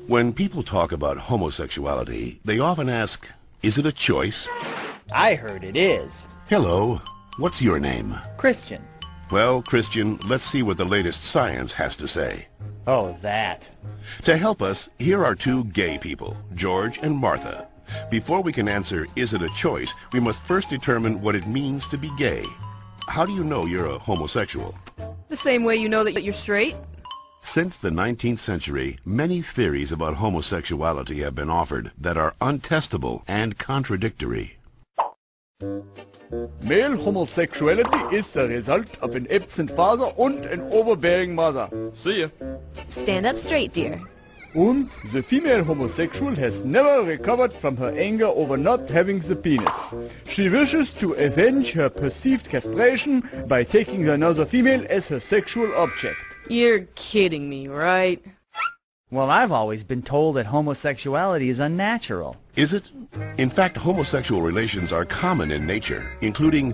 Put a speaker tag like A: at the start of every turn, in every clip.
A: When people talk about homosexuality, they often ask, is it a choice?
B: I heard it is.
A: Hello, what's your name?
B: Christian.
A: Well, Christian, let's see what the latest science has to say.
B: Oh, that.
A: To help us, here are two gay people, George and Martha. Before we can answer, is it a choice, we must first determine what it means to be gay. How do you know you're a homosexual?
C: The same way you know that you're straight.
A: Since the 19th century, many theories about homosexuality have been offered that are untestable and contradictory.
D: Male homosexuality is the result of an absent father and an overbearing mother. See ya.
E: Stand up straight, dear.
D: And the female homosexual has never recovered from her anger over not having the penis. She wishes to avenge her perceived castration by taking another female as her sexual object.
C: You're kidding me, right?
B: Well, I've always been told that homosexuality is unnatural.
A: Is it? In fact, homosexual relations are common in nature, including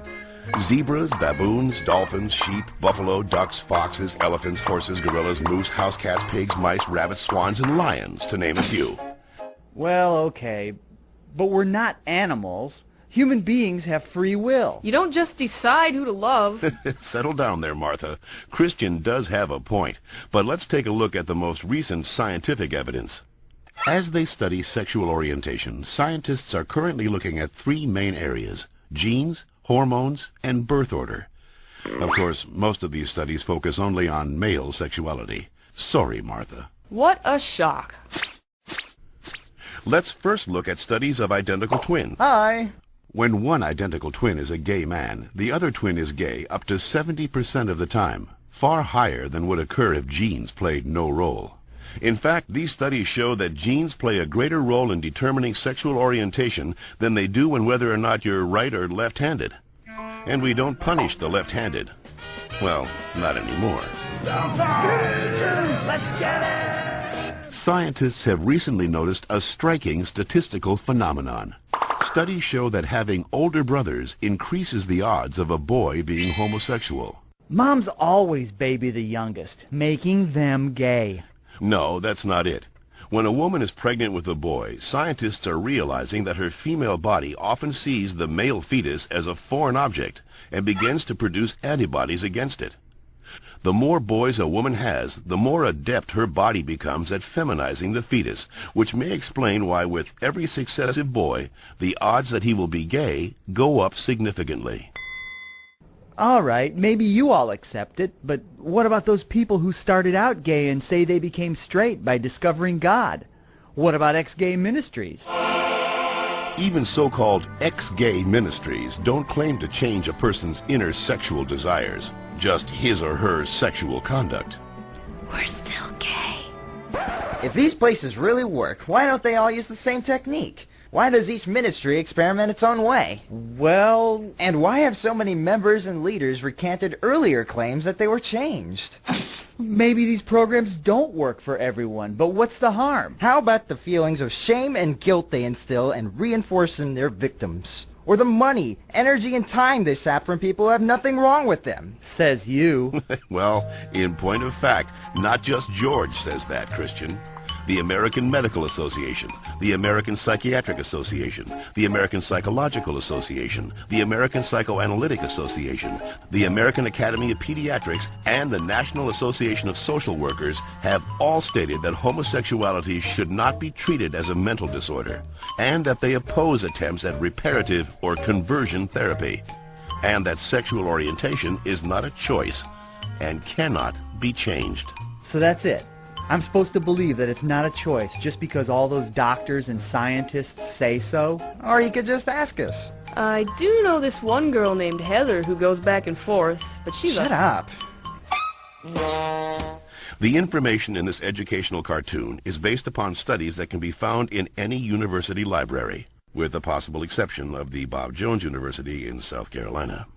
A: zebras, baboons, dolphins, sheep, buffalo, ducks, foxes, elephants, horses, gorillas, moose, house cats, pigs, mice, rabbits, swans, and lions, to name a few.
B: Well, okay, but we're not animals. Human beings have free will.
C: You don't just decide who to love.
A: Settle down there, Martha. Christian does have a point, but let's take a look at the most recent scientific evidence. As they study sexual orientation, scientists are currently looking at three main areas: genes, hormones, and birth order. Of course, most of these studies focus only on male sexuality. Sorry, Martha.
C: What a shock.
A: Let's first look at studies of identical twins.
B: Hi.
A: When one identical twin is a gay man, the other twin is gay up to 70% of the time, far higher than would occur if genes played no role. In fact, these studies show that genes play a greater role in determining sexual orientation than they do in whether or not you're right or left-handed. And we don't punish the left-handed. Well, not anymore.
B: Let's get it!
A: Scientists have recently noticed a striking statistical phenomenon. Studies show that having older brothers increases the odds of a boy being homosexual.
B: Moms always baby the youngest, making them gay.
A: No, that's not it. When a woman is pregnant with a boy, scientists are realizing that her female body often sees the male fetus as a foreign object and begins to produce antibodies against it. The more boys a woman has, the more adept her body becomes at feminizing the fetus, which may explain why with every successive boy, the odds that he will be gay go up significantly.
B: All right, maybe you all accept it, but what about those people who started out gay and say they became straight by discovering God? What about ex-gay ministries?
A: Even so-called ex-gay ministries don't claim to change a person's inner sexual desires, just his or her sexual conduct.
E: We're still gay.
F: If these places really work, why don't they all use the same technique? Why does each ministry experiment its own way?
B: Well,
F: and why have so many members and leaders recanted earlier claims that they were changed?
B: Maybe these programs don't work for everyone, but what's the harm?
F: How about the feelings of shame and guilt they instill and reinforce in their victims? Or the money, energy, and time they sap from people who have nothing wrong with them?
B: Says you.
A: Well, in point of fact, not just George says that, Christian. The American Medical Association, the American Psychiatric Association, the American Psychological Association, the American Psychoanalytic Association, the American Academy of Pediatrics, and the National Association of Social Workers have all stated that homosexuality should not be treated as a mental disorder, and that they oppose attempts at reparative or conversion therapy, and that sexual orientation is not a choice and cannot be changed.
B: So that's it. I'm supposed to believe that it's not a choice just because all those doctors and scientists say so?
F: Or you could just ask us.
C: I do know this one girl named Heather who goes back and forth, but she's
F: Shut up.
A: The information in this educational cartoon is based upon studies that can be found in any university library, with the possible exception of the Bob Jones University in South Carolina.